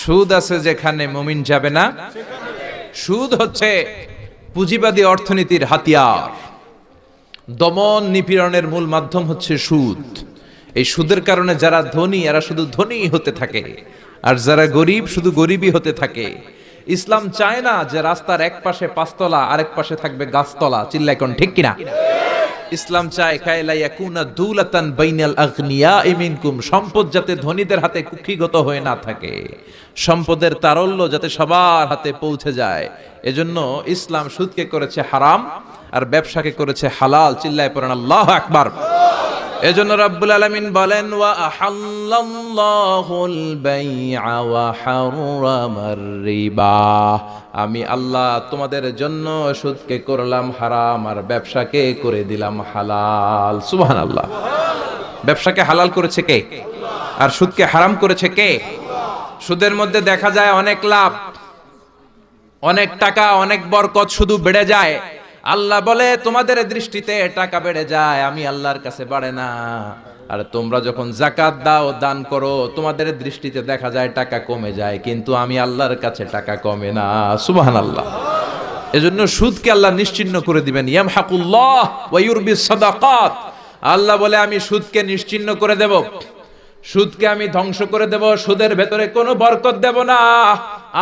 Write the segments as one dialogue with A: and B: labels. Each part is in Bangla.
A: সুদ আছে যেখানে মুমিন যাবে না। সুদ হচ্ছে পুঁজিবাদী অর্থনীতির হাতিয়ার। দমন নিপীড়নের মূল মাধ্যম হচ্ছে সুদ। এই সুদের কারণে যারা ধনী এরা শুধু ধনী হতে থাকে, আর যারা গরিব শুধু গরিবই হতে থাকে। ইসলাম চায় না যে রাস্তার এক পাশে পাঁচতলা আরেক পাশে থাকবে গাছতলা। চিল্লায় কোন ঠিক কিনা? ইসলাম চায় কায়লা ইয়াকুনা দুলাতান বাইনাল আগনিয়াই মিনকুম, সম্পদ যাতে ধনীদের হাতে কুক্ষিগত হয়ে না থাকে, সম্পদের তারল্য যাতে সবার হাতে পৌঁছে যায়। এজন্য ইসলাম সুদকে করেছে হারাম আর ব্যবসাকে করেছে হালাল। চিল্লায় পড়েন আল্লাহু আকবার। এজন্য রাব্বুল আলামিন বলেন ওয়া আহাল্লাল্লাহুল বাইআ ওয়া হারামার রিবা, আমি আল্লাহ তোমাদের জন্য সুদকে করলাম হারাম আর ব্যবসাকে করে দিলাম হালাল। সুবহানাল্লাহ। ব্যবসাকে হালাল করেছে কে? আর সুদকে হারাম করেছে কে? সুদের মধ্যে দেখা যায় অনেক লাভ, অনেক টাকা, অনেক বরকত, শুধু বেড়ে যায়। আল্লাহ বলে তোমাদের দৃষ্টিতে টাকা বেড়ে যায়, আমি আল্লাহর কাছে বাড়ে না। আর তোমরা যখন যাকাত দাও, দান করো, তোমাদের দৃষ্টিতে দেখা যায় টাকা কমে যায়, কিন্তু আমি আল্লাহর কাছে টাকা কমে না। সুবহানাল্লাহ। এজন্য সুদকে আল্লাহ নিশ্চিহ্ন করে দিবেন। ইয়ামহাকুল্লাহ ওয়া ইউরবিস সাদাকাত। আল্লাহ বলে আমি সুদকে নিশ্চিহ্ন করে দেব, সুদকে আমি ধ্বংস করে দেব, সুদের ভেতরে কোনো বরকত দেব না।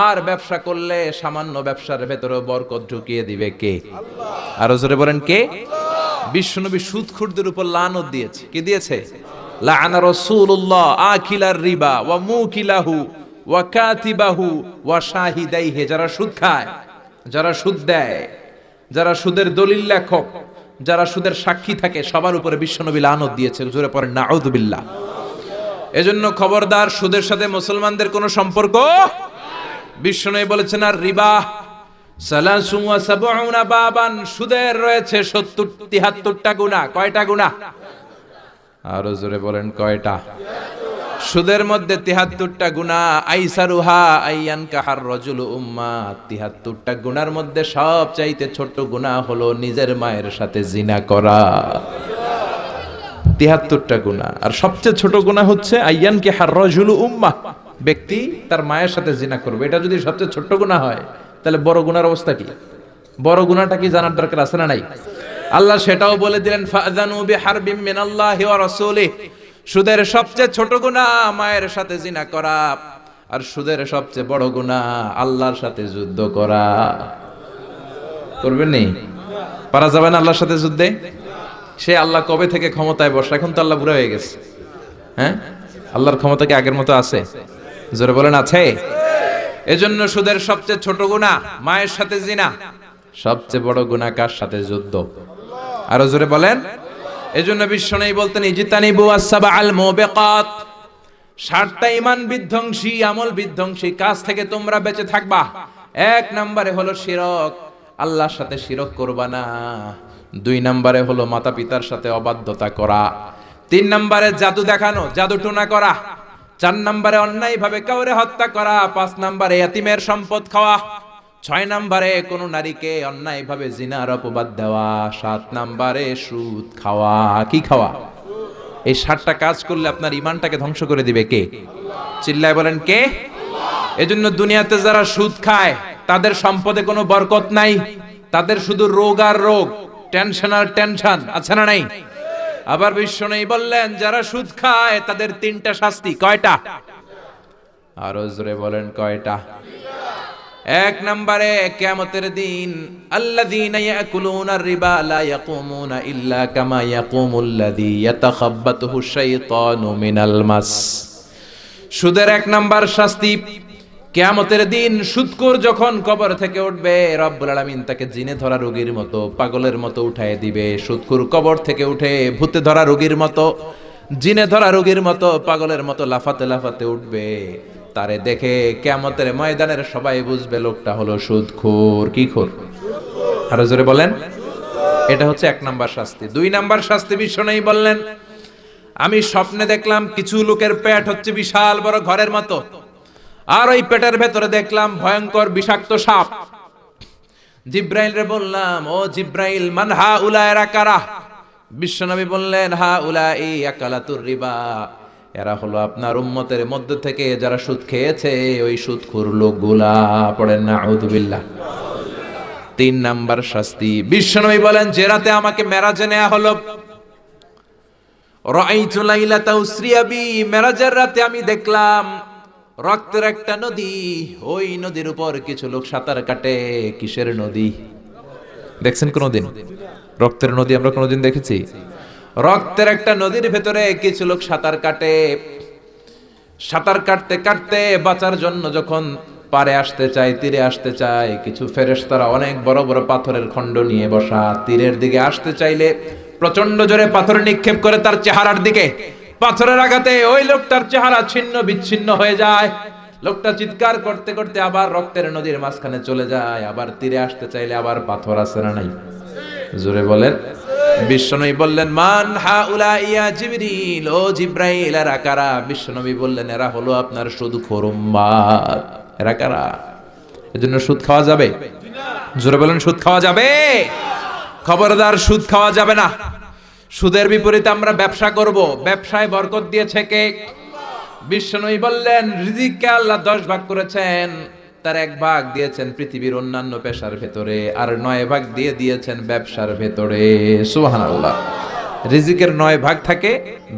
A: আর ব্যবসা করলে সামান্য ব্যবসার ভেতরে বরকত ঢুকিয়ে দিবে কে? আল্লাহ। আরো জোরে বলেন কে? বিশ্বনবী সুদখোরদের উপর লানত দিয়েছে। কি দিয়েছে? লাআনা রাসূলুল্লাহ আকিলার রিবা ওয়া মুকিলাহু ওয়া কাতিবাহু ওয়া শাহিদাইহি। যারা সুদ খায়, যারা সুদ দেয়, যারা সুদের দলিল লেখক, যারা সুদের সাক্ষী থাকে, সবার উপরে বিশ্বনবী লানত দিয়েছে। জোরে পড়েন নাউযুবিল্লাহ। এজন্য খবরদার, সুদের সাথে মুসলমানদের কোনো সম্পর্ক। বিশ্বনবী বলেছেন আর রিবা সালাসুন ওয়া সাবউনা বাবান, সুদের রয়েছে 73টা গুনাহ। কয়টা গুনাহ? আরো জোরে বলেন কয়টা? সুদের মধ্যে 73টা গুনাহ। আইসারুহা আইয়ান কাহার রাজুলু উম্মা, 73টা গুনার মধ্যে সবচাইতে ছোট গুনাহ হলো নিজের মায়ের সাথে জিনা করা। 73টা গুনাহ, আর সবচেয়ে ছোট গুনাহ হচ্ছে আইয়ান কাহার রাজুলু উম্মা, ব্যক্তি তার মায়ের সাথে জিনা করবে। এটা যদি সবচেয়ে ছোট গুনাহ হয়, তাহলে বড় গুনার অবস্থা কি? বড় গুনাহটা কি জানার দরকার আছে না নাই? আল্লাহ সেটাও বলে দিলেন ফাযানু বিহারবিম মিনাল্লাহি ওয়া রাসূলিহি। সুদের সবচেয়ে ছোট গুনাহ মায়ের সাথে জিনা করা, আর সুদের সবচেয়ে বড় গুনাহ আল্লাহর সাথে যুদ্ধ করা। করবেন নি? পারা যাবে না আল্লাহর সাথে যুদ্ধে? সে আল্লাহ কবে থেকে ক্ষমতায় বসে? এখন তো আল্লাহ বুড়া হয়ে গেছে। হ্যাঁ, আল্লাহর ক্ষমতা কি আগের মতো আছে? জোরে বলেন আছে। এজন্য সুদের সবচেয়ে ছোট গুনাহ মায়ের সাথে জিনা, সবচেয়ে বড় গুনাহ কার সাথে? যুদ্ধ। আরো জোরে বলেন। এজন্য বিশ্বনবী বলতেন ইজতানিবু আসসাবাল মুবিকাত, 7টা ঈমান বিধ্বংসী, আমল বিধ্বংসী কাজ থেকে তোমরা বেঁচে থাকবা। 1 নম্বরে হলো শিরক, আল্লাহর সাথে শিরক করবা না। 2 নম্বরে হলো মাতা পিতার সাথে অবাধ্যতা করা। 3 নম্বরে জাদু দেখানো, জাদু টুনা করা। 4 নম্বরে অন্যায় ভাবে কাউরে হত্যা করা। 5 নম্বরে এতিমের সম্পদ খাওয়া। 6 নম্বরে কোন নারীকে অন্যায় ভাবে জিনার অপবাদ দেওয়া। 7 নম্বরে সুদ খাওয়া। কি খাওয়া? এই 7টা কাজ করলে আপনার ঈমানটাকে ধ্বংস করে দিবে কে? চিল্লায় বলেন কে? এজন্য দুনিয়াতে যারা সুদ খায় তাদের সম্পদে কোনো বরকত নাই, তাদের শুধু রোগ আর রোগ, টেনশন আর টেনশন। আছে না নাই? আবার বিশ্বনবী বললেন যারা সুদ খায় তাদের 3টা শাস্তি। কয়টা? আরো জোরে বলেন কয়টা? 1 নম্বরে কিয়ামতের দিন আল্লাযীনা ইয়াকুলুনার রিবা লা ইয়াকুমুনা ইল্লা কামা ইয়াকুমুল্লাযী ইয়াতাখাব্বাতুহু শাইতানু মিনাল মাস। সুদের 1 নাম্বার শাস্তি, কিয়ামতের দিন সুদখোর যখন কবর থেকে উঠবে, রব্বুল আলামিন তাকে জিনে ধরা রোগীর মতো, পাগলের মতো উঠায় দিবে। সুদখোর কবর থেকে উঠে ভূতে ধরা রোগীর মতো, জিনে ধরা রোগীর মতো, পাগলের মতো লাফাতে লাফাতে উঠবে। তারে দেখে কিয়ামতের ময়দানের সবাই বুঝবে লোকটা হলো সুদখোর। কি খোর? আরো জোরে বলেন। এটা হচ্ছে 1 নাম্বার শাস্তি। 2 নাম্বার শাস্তি বিশ্বনবী বললেন আমি স্বপ্নে দেখলাম কিছু লোকের পেট হচ্ছে বিশাল বড় ঘরের মতো, আর ওই পেটের ভেতরে দেখলাম ভয়ঙ্কর বিষাক্ত সাপ। জিব্রাইল রে বললাম ও জিব্রাইল মান হাউলা এরা কারা? বিশ্বনবী বললেন হাউলাই আকালাতুর রিবা, এরা হলো আপনার উম্মতের মধ্য থেকে যারা সুদ খেয়েছে ওই সুদখোর লোকগুলা। পড়েন না আউযুবিল্লাহ। 3 নাম্বার শাস্তি, বিশ্বনবী বলেন যে রাতে আমাকে মেরাজে নেওয়া হলো, রাআইতু লাইলাতা উসরিয়া বি, মেরাজের রাতে আমি দেখলাম রক্তের একটা নদী, ওই নদীর উপর কিছু লোক সাঁতার কাটে। কিসের নদী দেখছেন কোনদিন? রক্তের নদী আমরা কোনদিন দেখেছি? রক্তের একটা নদীর ভেতরে কিছু লোক সাঁতার কাটে। সাঁতার কাটতে কাটতে বাঁচার জন্য যখন পারে আসতে চায়, তীরে আসতে চায়, কিছু ফেরেশতারা অনেক বড় বড় পাথরের খণ্ড নিয়ে বসা, তীরের দিকে আসতে চাইলে প্রচন্ড জোরে পাথর নিক্ষেপ করে তার চেহারার দিকে। পাথরের আঘাতে ওই লোকটার চেহারা ছিন্ন বিচ্ছিন্ন হয়ে যায়। লোকটা চিৎকার করতে করতে আবার রক্তের নদীর মাঝখানে চলে যায়। আবার তীরে আসতে চাইলে আবার পাথর আছে না নাই? জোরে বলেন। বিশ্বনবী বললেন মান হাউলা ইয়া জিবরিল, ও জিব্রাইল এরা কারা? বিশ্বনবী বললেন এরা হলো আপনার সুদখোর উম্মত। এরা কারা? এজন্য সুদ খাওয়া যাবে? জোরে বলেন, সুদ খাওয়া যাবে? খবরদার, সুদ খাওয়া যাবে না। সুদের বিপরীতে আমরা ব্যবসা করব। ব্যবসায় বরকত দিয়েছে কে? বিশ্বনবী বললেন রিজিককে আল্লাহ 10 ভাগ করেছেন, তার 1 ভাগ দিয়েছেন পৃথিবীর অন্যান্য পেশার ভেতরে, আর 9 ভাগ দিয়ে দিয়েছেন ব্যবসার ভেতরে। সুবহানাল্লাহ। রিজিকের 9 ভাগ থাকে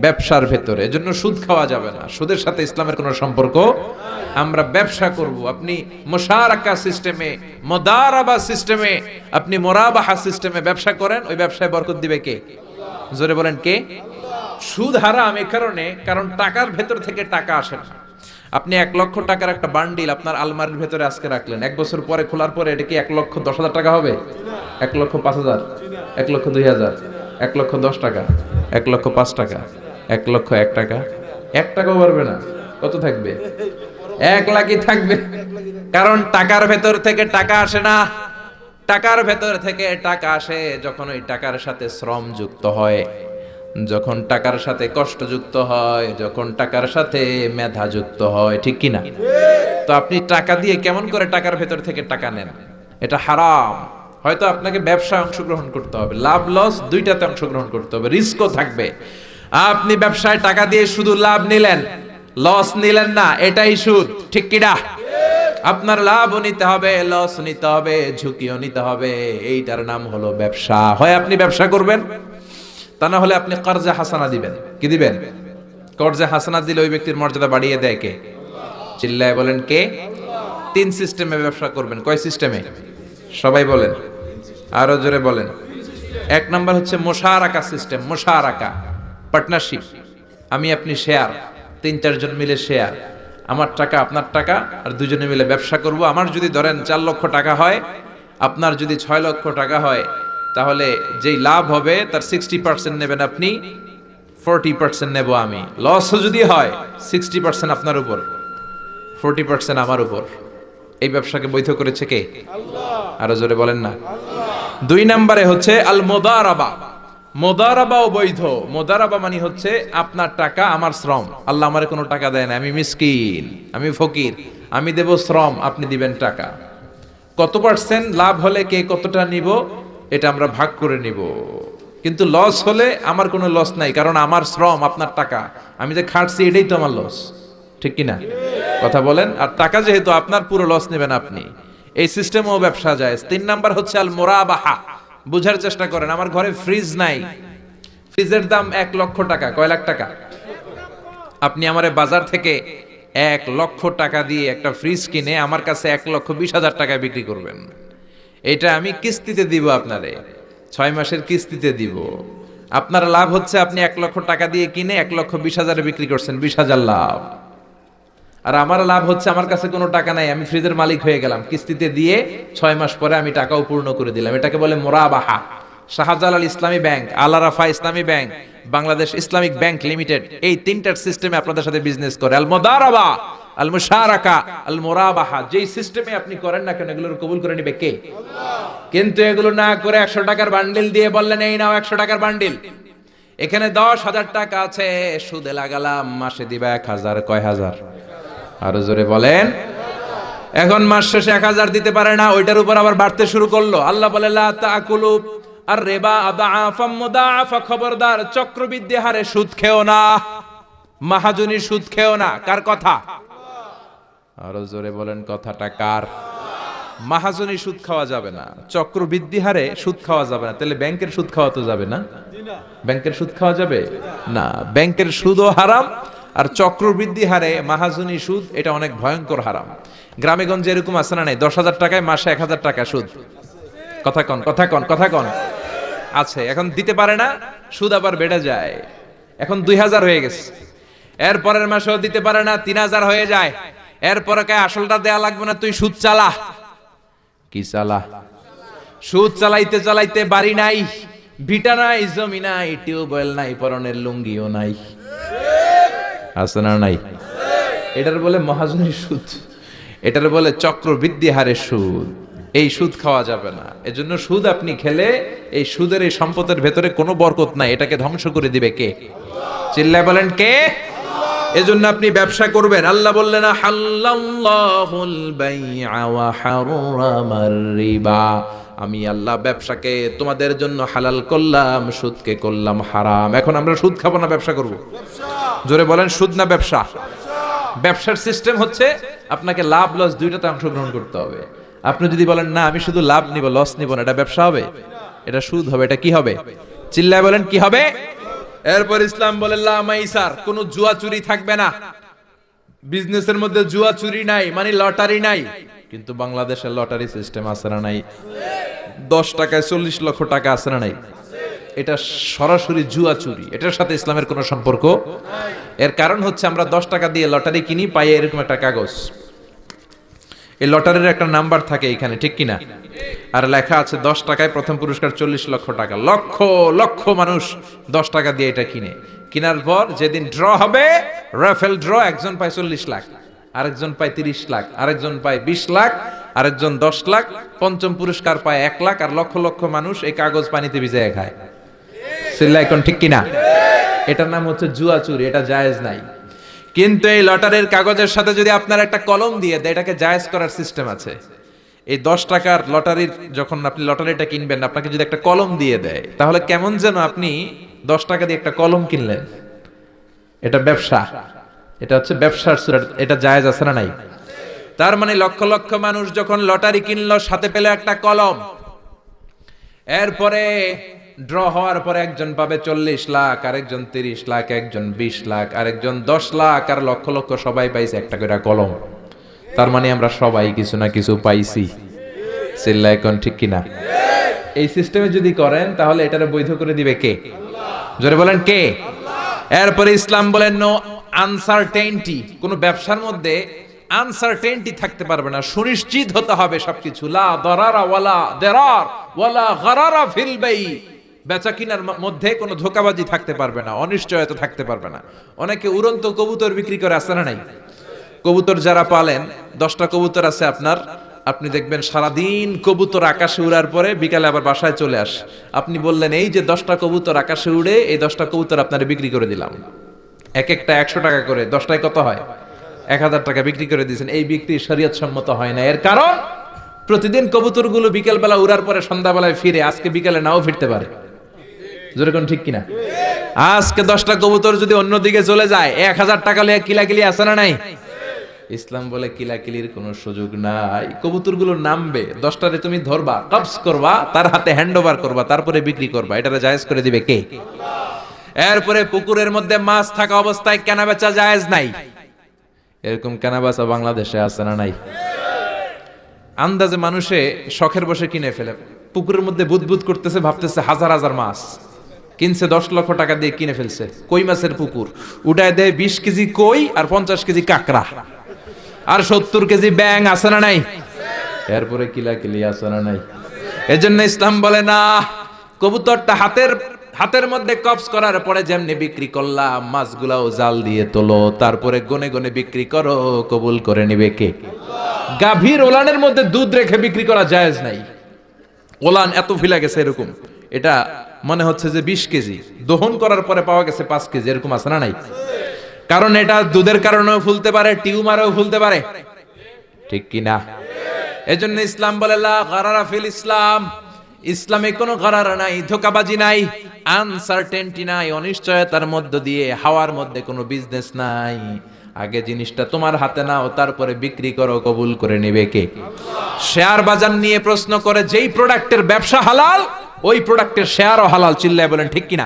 A: ব্যবসার ভেতরে, এজন্য সুদ খাওয়া যাবে না। সুদের সাথে ইসলামের কোনো সম্পর্ক। আমরা ব্যবসা করব। আপনি মুশারাকা সিস্টেমে, মুদারাবা সিস্টেমে, আপনি মুরাবাহা সিস্টেমে ব্যবসা করেন, ওই ব্যবসায় বরকত দিবে কে? জোরে বলেন কে? সুদ হারাম এই কারণে, কারণ টাকার ভেতর থেকে টাকা আসে না। আপনি 1 লক্ষ টাকার একটা বান্ডিল আপনার আলমারির ভেতরে আজকে রাখলেন, 1 বছর পরে খোলার পরে এটা কি 1,10,000 টাকা হবে? 1,05,000, 1,02,000, 1,10,000 টাকা, 1,05,000 টাকা, 1,01,000 টাকা? 1 টাকাও পারবে না। কত থাকবে? 1 লাখই থাকবে। কারণ টাকার ভেতর থেকে টাকা আসে না। টাকার ভেতর থেকে টাকা আসে যখন ওই টাকার সাথে শ্রম যুক্ত হয়, যখন টাকার সাথে কষ্ট যুক্ত হয়, যখন টাকার সাথে মেধা যুক্ত হয়। ঠিক কি না? তো আপনি টাকা দিয়ে কেমন করে টাকার ভেতর থেকে টাকা নেন? এটা হারাম। হয়তো আপনাকে ব্যবসায় অংশগ্রহণ করতে হবে, লাভ লস দুইটাতে অংশগ্রহণ করতে হবে, রিস্কও থাকবে। আপনি ব্যবসায় টাকা দিয়ে শুধু লাভ নিলেন, লস নিলেন না, এটাই সুদ। ঠিক কি না? আপনার লাভও নিতে হবে, লস নিতে হবে, ঝুঁকিও নিতে হবে। এইটার নাম হলো ব্যবসা। হয় আপনি ব্যবসা করবেন, তা না হলে আপনি কর্জে হাসানা দিবেন। কি দিবেন? কর্জে হাসানা দিলে ওই ব্যক্তির মর্যাদা বাড়িয়ে দেয় কে? চিল্লায় বলেন কে? 3 সিস্টেমে ব্যবসা করবেন। কয় সিস্টেমে? সবাই বলেন, আরো জোরে বলেন। 1 নাম্বার হচ্ছে মুশারাকা সিস্টেম। মুশারাকা, পার্টনারশিপ। আমি আপনি শেয়ার, 3-4 জন মিলে শেয়ার, আমার টাকা আপনার টাকা, আর দুজনে মিলে ব্যবসা করব। আমার যদি ধরেন 4 লক্ষ টাকা হয়, আপনার যদি 6 লক্ষ টাকা হয়, তাহলে যেই লাভ হবে তার 60% নেবেন আপনি, 40% নেব আমি। লসও যদি হয় 60% আপনার উপর, 40% আমার উপর। এই ব্যবসাকে বৈধ করেছে কে? আল্লাহ। আরো জোরে বলেন না। 2 নম্বরে হচ্ছে আল মুদারাবা। মুদারাবাও বৈধ। মুদারাবা মানে হচ্ছে আপনার টাকা আমার শ্রম। আল্লাহ আমারে কোনো টাকা দেয় না, আমি মিসকিন, আমি ফকির, আমি দেব শ্রম, আপনি দিবেন টাকা। কত পার্সেন্ট লাভ হলে কে কতটা নিব এটা আমরা ভাগ করে নিব। কিন্তু লস হলে আমার কোনো লস নাই, কারণ আমার শ্রম আপনার টাকা, আমি যে খাটছি এটাই তো আমার লস। ঠিক কি না? কথা বলেন। আর টাকা যেহেতু আপনার, পুরো লস নেবেন আপনি। এই সিস্টেমও ব্যবসা যায়। 3 নাম্বার হচ্ছে আল মুরাবাহা। বুঝার চেষ্টা করেন। আমার ঘরে ফ্রিজ নাই, ফ্রিজের দাম 1 লক্ষ টাকা। কয় লাখ টাকা? আপনি আমারে বাজার থেকে 1 লক্ষ টাকা দিয়ে একটা ফ্রিজ কিনে আমার কাছে 1,20,000 টাকায় বিক্রি করবেন। এটা আমি কিস্তিতে দিব আপনারে, 6 মাসের কিস্তিতে দিব। আপনার লাভ হচ্ছে আপনি 1 লক্ষ টাকা দিয়ে কিনে 1,20,000 বিক্রি করছেন, 20,000 লাভ। আর আমার লাভ হচ্ছে আমার কাছে কোনো টাকা নাই, আমি ফ্রিজের মালিক হয়ে গেলাম, কিস্তিতে দিয়ে 6 মাস পরে আমি টাকাও পূর্ণ করে দিলাম। এটাকে বলে মুরাবাহা। শাহজালাল ইসলামী ব্যাংক, আল আরাফা ইসলামী bank, Bangladesh Islamic bank limited, এই 3টার সিস্টেমে আপনাদের সাথে বিজনেস করে। আল মুদারাবা, আল মুশারাকা, আল মুরাবাহা। যেই সিস্টেমে আপনি করেন না কেন, এগুলোর কবুল করে নিবে কে? আল্লাহ। কিন্তু এগুলো না করে 100 টাকার বান্ডিল দিয়ে বললেন এই নাও 100 টাকার বান্ডিল, এখানে 10,000 টাকা আছে, সুদে লাগালাম, মাসে দিবা 1,000। কয় হাজার? আরো জোরে বলেন। এখন মাস শেষে 1,000 দিতে পারে না, ওইটার উপর আবার বাড়তে শুরু করলো। আল্লাহ বলে লা তাকুলু আর রিবা আদাআফা মুদাআফা, খবরদার চক্রবৃদ্ধি হারে সুদ খেও না। মাহাজনী সুদ খেও না। কার কথা? আরো জোরে বলেন, কথাটা কার? মাহাজনী সুদ খাওয়া যাবে না, চক্রবৃদ্ধি হারে সুদ খাওয়া যাবে না। তাহলে ব্যাংকের সুদ খাওয়া তো যাবে না? ব্যাংকের সুদ খাওয়া যাবে না। ব্যাংকের সুদও হারাম, আর চক্রবৃদ্ধি হারে মাহাজনী সুদ, এটা অনেক ভয়ঙ্কর হারাম। গ্রামে গঞ্জে এরকম আছে না নাই? 10,000 টাকায় মাসে 1,000 টাকা সুদ। কথা কন, কথা কন, কথা কন। আছে, এখন দিতে পারে না, সুদ আবার বেড়ে যায়। এখন 2,000 হয়ে গেছে, এর পরের মাসেও দিতে পারে না, 3,000 হয়ে যায়। এরপরে কে আসলটা দেয়া লাগবে না, তুই সুদ চালা। কি চালা? সুদ চালাইতে চালাইতে বাড়ি নাই, ভিটা নাই, জমি নাই, টিউবওয়েল নাই, পরনের লুঙ্গিও নাই। আছে না নাই? এটার বলে মহাজনী সুদ, এটার বলে চক্রবৃদ্ধি হারে সুদ। এই সুদ খাওয়া যাবে না। এজন্য সুদ আপনি খেলে এই সুদের এই সম্পদের ভেতরে কোনো বরকত নাই, এটাকে ধ্বংস করে দিবে কে? চিল্লায় বলেন কে? এজন্য আপনি ব্যবসা করবেন, আল্লাহ বললেন হাল্লাল্লাহুল বাইআ ওয়া হারামার রিবা, আমি আল্লাহ ব্যবসাকে তোমাদের জন্য হালাল করলাম, সুদকে করলাম হারাম। এখন আমরা সুদ খাবো না, ব্যবসা করব। জোরে বলেন, সুদ না ব্যবসা? ব্যবসার সিস্টেম হচ্ছে আপনাকে লাভ লস দুইটাতে অংশগ্রহণ করতে হবে। আপনি যদি বলেন না আমি শুধু লাভ নিব, লস নিব না, এটা ব্যবসা হবে? এটা সুদ হবে। এটা কি হবে? চিল্লায় বলেন, কি হবে? এরপর ইসলাম বলে লা মাইসার, কোন জুয়া চুরি থাকবে না। বিজনেসের মধ্যে জুয়া চুরি নাই, মানে লটারি নাই। কিন্তু বাংলাদেশের লটারি সিস্টেম আছে না নাই? 10 টাকায় 40 লক্ষ টাকা আছে না নাই? এটা সরাসরি জুয়া চুরি, এটার সাথে ইসলামের কোনো সম্পর্ক। এর কারণ হচ্ছে আমরা 10 টাকা দিয়ে লটারি কিনি, পাই এরকম একটা কাগজ, এই লটারির একটা নাম্বার থাকে এখানে, ঠিক কিনা? আর লেখা আছে 10 টাকায় প্রথম পুরস্কার 40 লক্ষ টাকা। লক্ষ লক্ষ মানুষ 10 টাকা দিয়ে এটা কিনে। কেনার পর যেদিন ড্র হবে, রাফেল ড্র, একজন পায় 40 লাখ, আরেকজন পায় 30 লাখ, আরেকজন পায় 20 লাখ, আরেকজন 10 লাখ, পঞ্চম পুরস্কার পায় 1 লাখ, আর লক্ষ লক্ষ মানুষ এই কাগজ পানিতে ভিজিয়ে খায়। সিল্লাহ এখন ঠিক কিনা? এটার নাম হচ্ছে জুয়া চুরি, এটা জায়েজ নাই। কিন্তু এই লটারির কাগজের সাথে যদি আপনার একটা কলম দিয়ে দেয়, এটাকে জায়েজ করার সিস্টেম আছে। এই 10 টাকার লটারির, যখন আপনি লটারিটা কিনবেন, আপনাকে যদি একটা কলম দিয়ে দেয়, তাহলে কেমন যেন আপনি 10 টাকা দিয়ে একটা কলম কিনলেন। এটা ব্যবসা, এটা হচ্ছে ব্যবসার সুরাত, এটা জায়েজ আছে না নাই? তার মানে লক্ষ লক্ষ মানুষ যখন লটারি কিনলো, সাথে পেল একটা কলম। এরপরে ড্র হওয়ার পরে একজন পাবে 40 লাখ, আরেকজন 30 লাখ, একজন 20 লাখ, আরেকজন 10 লাখ, আর লক্ষ লক্ষ সবাই পাইছে একটা করে কলম। তার মানে আমরা সবাই কিছু না কিছু পাইছি। চিল্লা এখন ঠিক কিনা? এই সিস্টেমে যদি করেন, তাহলে এটারে বৈধ করে দিবে কে? জোরে বলেন, কে? এরপরে ইসলাম বলেন নো আনসার্টেইনটি। কোন ব্যবসার মধ্যে আনসার্টেইনটি থাকতে পারবে না, সুনিশ্চিত হতে হবে সবকিছু। লা দারারা ওয়ালা দারার ওয়ালা গারারা ফিল বাই। বেচা কিনার মধ্যে কোনো ধোঁকাবাজি থাকতে পারবে না, অনিশ্চয়তা থাকতে পারবে না। অনেকে উড়ন্ত কবুতর বিক্রি করে, আছে না নাই? কবুতর যারা পালেন, 10টা কবুতর আছে আপনার, আপনি দেখবেন সারাদিন কবুতর আকাশে উড়ার পরে বিকালে আবার বাসায় চলে আসে। আপনি বললেন এই যে 10টা কবুতর আকাশে উড়ে, এই 10টা কবুতর আপনারে বিক্রি করে দিলাম, এক একটা 100 টাকা করে, 10টায় কত হয়? 1000 টাকা বিক্রি করে দিয়েছেন। এই বিক্রি শরীয়ত সম্মত হয় না। এর কারণ প্রতিদিন কবুতরগুলো বিকেল বেলা উড়ার পরে সন্ধ্যাবেলায় ফিরে, আজকে বিকালে নাও ফিরতে পারে। যেরকম ঠিক কিনা? আজকে 10টা কবুতর যদি অন্যদিকে চলে যায়, 1000 টাকা লিয়ে কিলাকিলি আছে না নাই? ইসলাম বলে কিলাকিলির কোনো সুযোগ নাই। কবুতরগুলো নামবে, 10টারে তুমি ধরবা, কবজ করবা, তার হাতে হ্যান্ড ওভার করবা, তারপরে বিক্রি করবা। এটারে জায়েজ করে দিবে কে? এরপরে পুকুরের মধ্যে মাছ থাকা অবস্থায় কেনা বেচা জায়েজ নাই। এরকম কেনা বেচা বাংলাদেশে আছে না নাই? আন্দাজে মানুষে শখের বসে কিনে ফেলে, পুকুরের মধ্যে বুদবুদ করতেছে, ভাবতেছে হাজার হাজার মাছ কিনছে, 10 লক্ষ টাকা দিয়ে কিনে ফেলছে। কই মাছের পুকুর, উঠায় দেয় 20 কেজি কই আর 50 কেজি কাঁকড়া আর 70 কেজি ব্যাং, আছে না নাই? এরপরে কিলাকিলি আছে না নাই? এজন্য ইসলাম বলে না, কবুতরটা হাতের মধ্যে কবজ করার পরে যেমনি বিক্রি করলাম, মাছগুলাও জাল দিয়ে তোলো, তারপরে গনে গনে বিক্রি করো, কবুল করে নিবে কে? গাভীর ওলানের মধ্যে দুধ রেখে বিক্রি করা জায়েজ নাই। ওলান এত ফিলা গেছে এরকম, এটা মনে হচ্ছে যে 20 কেজি, দহন করার পরে পাওয়া গেছে 5 কেজি, এরকম আছে না নাই? কারণ এটা দুধের কারণেও ফুলতে পারে, টিউমারেও ফুলতে পারে, ঠিক কি না? এজন্য ইসলাম বলে লা গারারা ফিল ইসলাম, ইসলামে কোনো গরার নাই, ধোকাবাজি নাই, আনসার্টেনটি নাই, অনিশ্চয়তার মধ্য দিয়ে হাওয়ার মধ্যে কোনো বিজনেস নাই। আগে জিনিসটা তোমার হাতে নাও, তারপরে বিক্রি করো, কবুল করে নেবে কে? শেয়ার বাজার নিয়ে প্রশ্ন করে যেই প্রোডাক্টের ব্যবসা হালাল, ওই প্রোডাক্টের শেয়ারও হালাল। চিল্লায় বলেন ঠিক কিনা?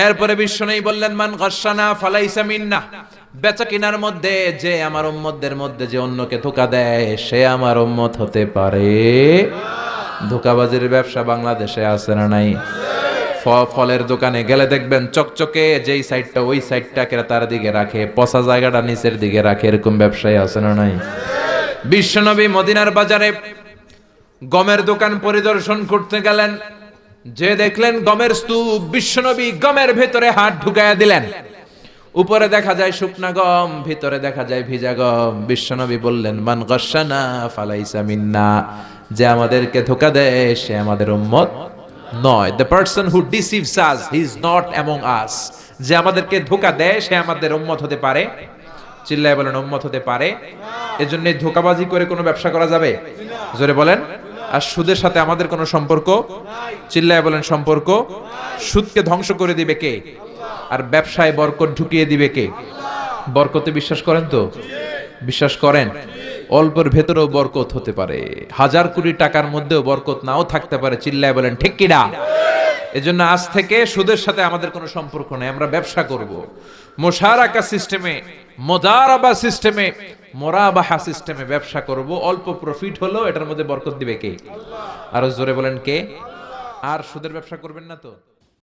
A: এরপরে বিশ্বনবী বললেন, মান গাশশানা ফালাইসা মিন্না, বেচা কিনার মধ্যে যে আমার উম্মতদের মধ্যে যে অন্যকে ধোকা দেয়, সে আমার উম্মত হতে পারে। ধোকাবাজির ব্যবসা বাংলাদেশে আছে না নাই? ফলের দোকানে গেলে দেখবেন চকচকে যেই সাইডটা, ওই সাইডটা ক্রেতার দিকে রাখে, পচা জায়গাটা নিচের দিকে রাখে, এরকম ব্যবসায়ী আছে না নাই? বিশ্বনবী মদিনার বাজারে গমের দোকান পরিদর্শন করতে গেলেন, যে দেখলেন গমের স্তূপ, বিশ্বনবী গমের ভেতরে হাত ঢুকায়া দিলেন। উপরে দেখা যায় শুকনা গম, ভিতরে দেখা যায় ভিজা গম। বিশ্বনবী বললেন, মান গাশশানা ফালাইসা মিন্না, যে আমাদেরকে ধোকা দেয় সে আমাদের উম্মত নয়। The person who deceives us, he is not among আস। যে আমাদেরকে ধোকা দেয় সে আমাদের উম্মত হতে পারে। চিল্লায় বলেন উম্মত হতে পারে। এজন্য ধোকাবাজি করে কোনো ব্যবসা করা যাবে? জোরে বলেন। আর সুদের সাথে আমাদের কোনো সম্পর্ক? চিল্লায় বলেন সম্পর্ক। সুদকে ধ্বংস করে দিবে কে? আর ব্যবসায় বরকত ঢুকিয়ে দিবে কে? বরকতে বিশ্বাস করেন তো? বিশ্বাস করেন? অল্পের ভেতরেও বরকত হতে পারে, 1000 কোটি টাকার মধ্যেও বরকত নাও থাকতে পারে। চিল্লায় বলেন ঠিক কিনা? এজন্য আজ থেকে সুদের সাথে আমাদের কোনো সম্পর্ক নেই, আমরা ব্যবসা করব মুশারাকা সিস্টেমে, মুদারাবা সিস্টেমে, মুরাবাহা সিস্টেমে ব্যবসা করব। অল্প প্রফিট হলো এটার মধ্যে বরকত দিবে কে? আরো জোরে বলেন কে? আর সুদের ব্যবসা করবেন না তো?